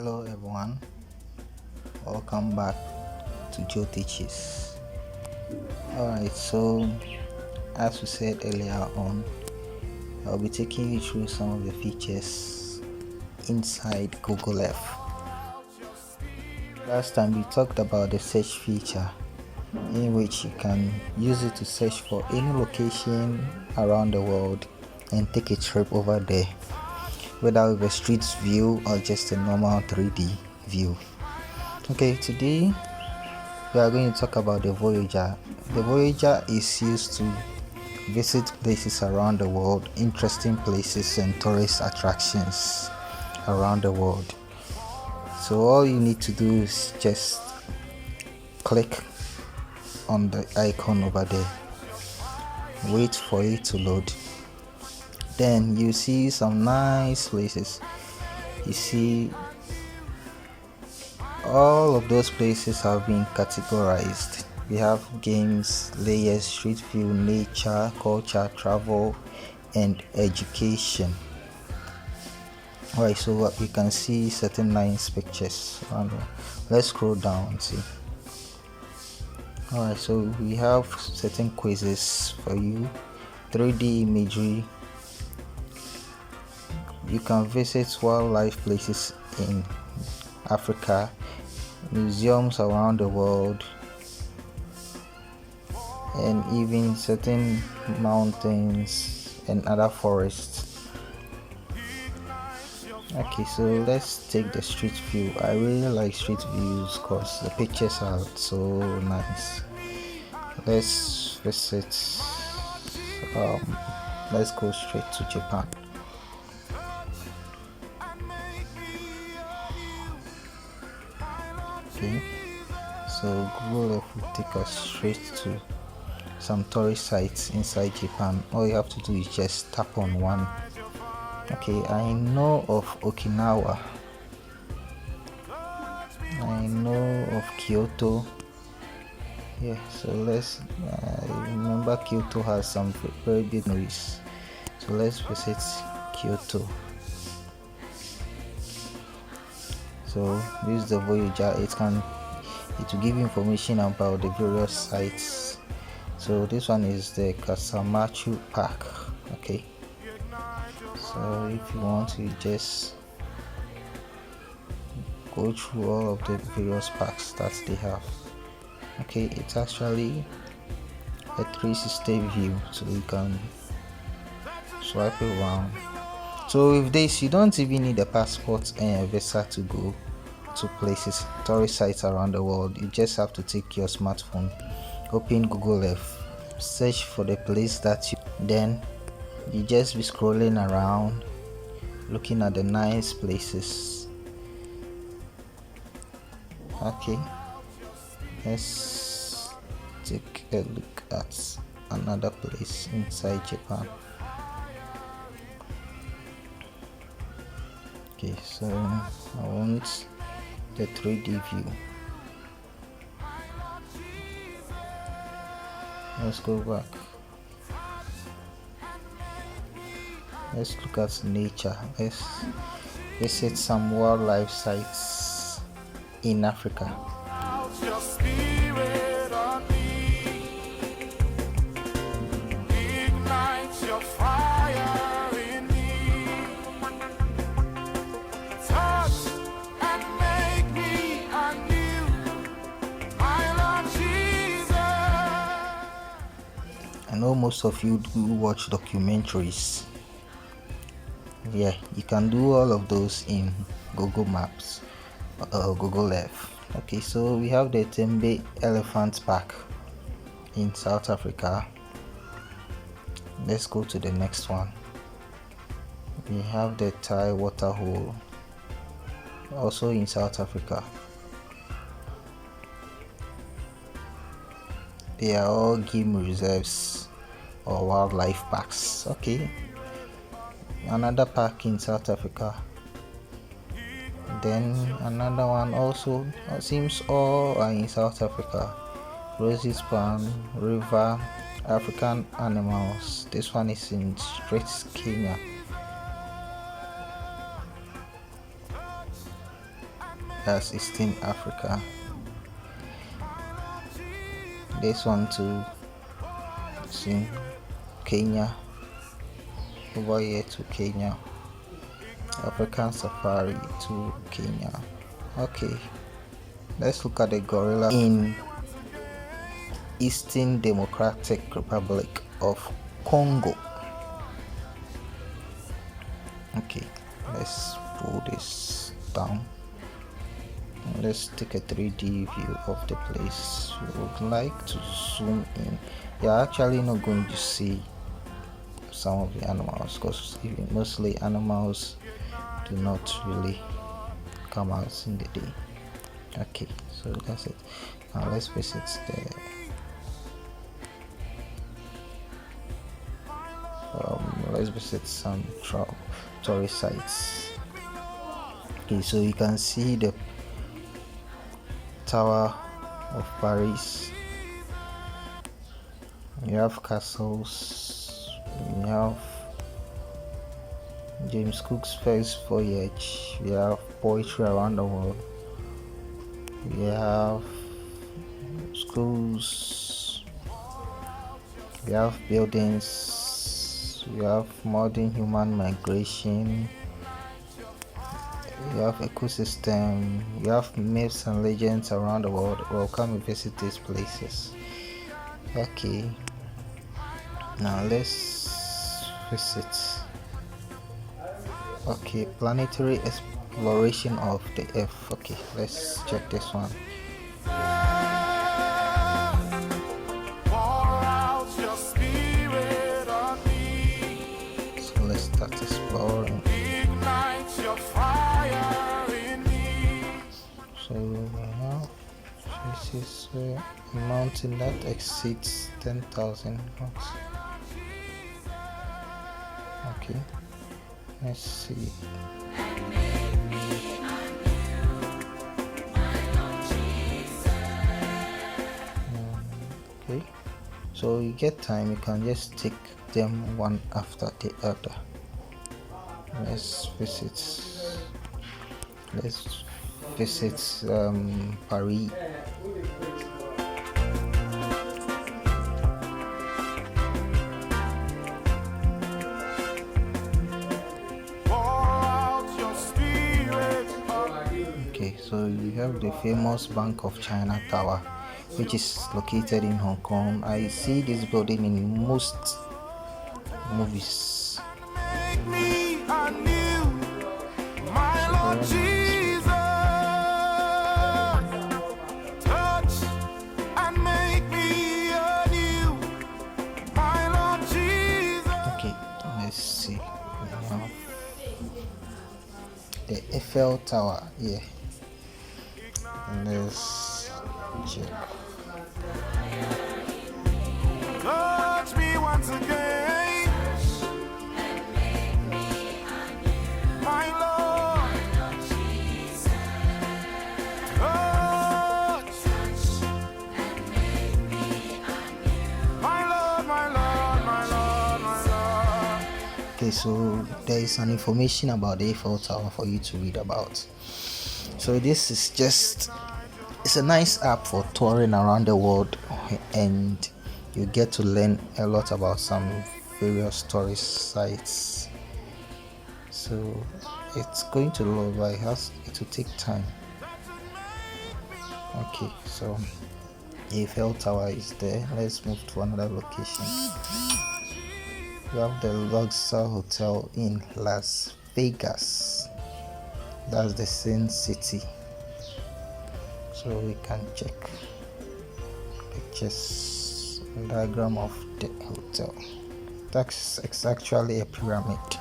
Hello everyone, welcome back to Joe Teaches. Alright, so as we said earlier on, I'll be taking you through some of the features inside Google Earth. Last time we talked about the search feature, in which you can use it to search for any location around the world and take a trip over there, whether with a street view or just a normal 3D view. Okay, today we are going to talk about the Voyager. The Voyager is used to visit places around the world, interesting places and tourist attractions around the world. So all you need to do is just click on the icon over there, wait for it to load. Then you see some nice places. You see all of those places have been categorized. We have games, layers, street view, nature, culture, travel, and education. Alright, so you can see certain nice pictures. Let's scroll down and see. Alright, so we have certain quizzes for you, 3D imagery. You can visit wildlife places in Africa, museums around the world, and even certain mountains and other forests. Okay, so let's take the street view. I really like street views because the pictures are so nice. Let's visit, let's go straight to Japan. Okay, so Google Earth will take us straight to some tourist sites inside Japan. All you have to do is just tap on one. Okay, I know of Okinawa, I know of Kyoto. Yeah, so let's remember Kyoto has some very big noise, so let's visit Kyoto. So use the Voyager. It will give you information about the various sites. So this one is the Kasamachu Park. Okay, so if you want to just go through all of the various parks that they have. Okay, it's actually a 360 view, so you can swipe around. So with this, you don't even need a passport and a visa to go to places, tourist sites around the world. You just have to take your smartphone, open Google Earth, search for the place that then you just be scrolling around, looking at the nice places. Okay, let's take a look at another place inside Japan. Okay, so I want the 3D view. Let's go back. Let's look at nature. Let's visit some wildlife sites in Africa. I know most of you do watch documentaries. Yeah, you can do all of those in Google Maps or Google Earth. Okay, so we have the Tembe Elephant Park in South Africa. Let's go to the next one. We have the Thai Waterhole, also in South Africa. They are all game reserves or wildlife parks. Okay, another park in South Africa. Then another one also, seems all are in South Africa. Roses Pan, River, African animals. This one is in straight Kenya. That's Eastern Africa. This one too is in Kenya. Over here to Kenya. African Safari to Kenya. Okay, let's look at the gorilla in Eastern Democratic Republic of Congo. Okay, let's pull this down. Let's take a 3D view of the place. We would like to zoom in. You're actually not going to see some of the animals because mostly animals do not really come out in the day. Okay, so that's it. Now let's visit some tourist sites. Okay, so you can see the Tower of Paris. You have castles. You have James Cook's first voyage. We have poetry around the world. We have schools. We have buildings. We have modern human migration. We have ecosystem. We have myths and legends around the world. Welcome and visit these places. Okay. Now let's visit. Okay, planetary exploration of the Earth. Okay, let's check this one. So let's start exploring. So now this is a mountain that exceeds 10,000 rocks. Okay, let's see. Okay, so you get time, you can just take them one after the other. Let's visit Paris. Okay, so you have the famous Bank of China Tower, which is located in Hong Kong. I see this building in most movies. Make me anew, my Lord Jesus. Touch and make me anew, my Lord Jesus. Okay, let's see. The Eiffel Tower, yeah. Let's check. Touch me once again, my Lord Jesus. Touch and make me anew, my Lord, my Lord, my Lord, my Lord. Okay, so there is an information about the Eiffel Tower for you to read about. So this is just, it's a nice app for touring around the world, and you get to learn a lot about some various tourist sites. So it's going to load, but it will take time. Okay, so the Eiffel Tower is there. Let's move to another location. We have the Luxor Hotel in Las Vegas. That's the Sin City. So we can check pictures and diagram of the hotel. It's actually a pyramid.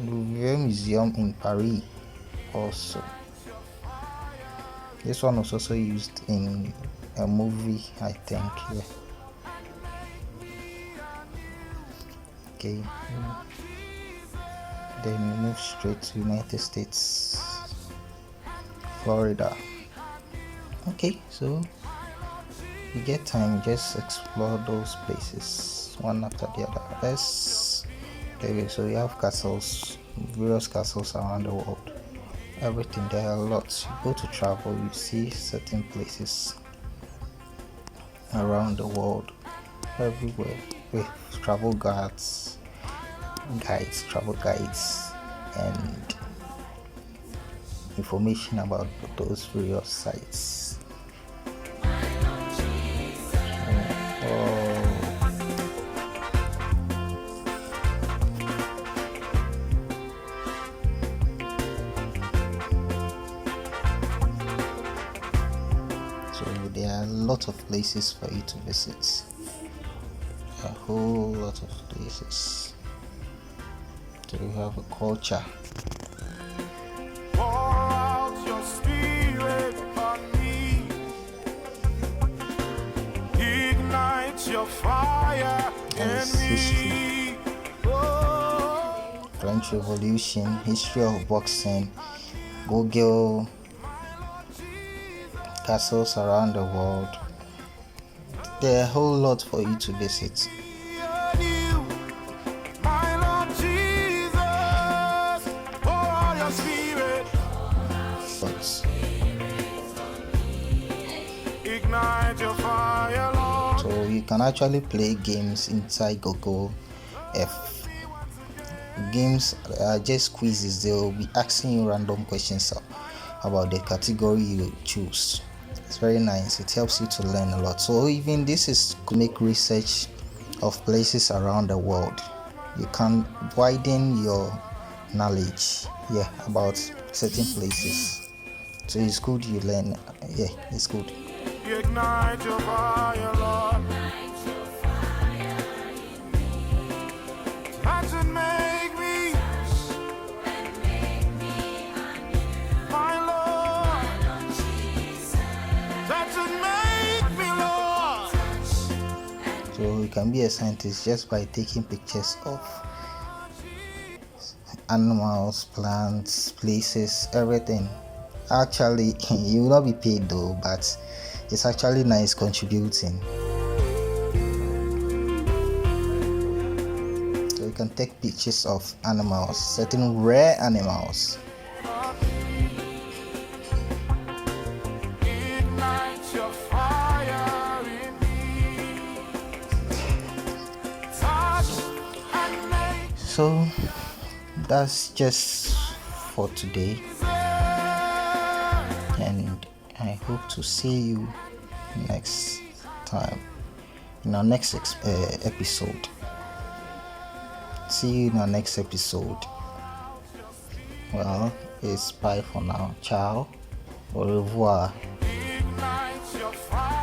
Louvre Museum in Paris also. This one was also used in a movie, I think. Yeah. Okay. Then we move straight to United States, Florida. Okay, so you get time, just explore those places one after the other. So we have castles, various castles around the world. everything. There are lots. You go to travel, you see certain places around the world, everywhere, with travel travel guides, and information about those various sites. So there are a lot of places for you to visit. A whole lot of places. So you have a culture. Pour out your spirit on me. Ignite your fire That is in history. me. Oh. French Revolution, history of boxing, Google, castles around the world. There are a whole lot for you to visit. So you can actually play games inside Google Earth. Games are just quizzes. They will be asking you random questions about the category you choose. It's very nice. It helps you to learn a lot. So even this is to make research of places around the world. You can widen your knowledge about certain places. So it's good you learn. It's good. Ignite your fire, Lord. Touch and make me, my Lord. Touch and make me, Lord. So you can be a scientist just by taking pictures of animals, plants, places, everything. Actually, you will not be paid though, but it's actually nice contributing. So you can take pictures of animals, certain rare animals. Ignite your fire in me. Touch and make. So that's just for today, and I hope to see you next time in our next episode. See you in our next episode. Well, it's bye for now. Ciao. Au revoir. Ignite your fire.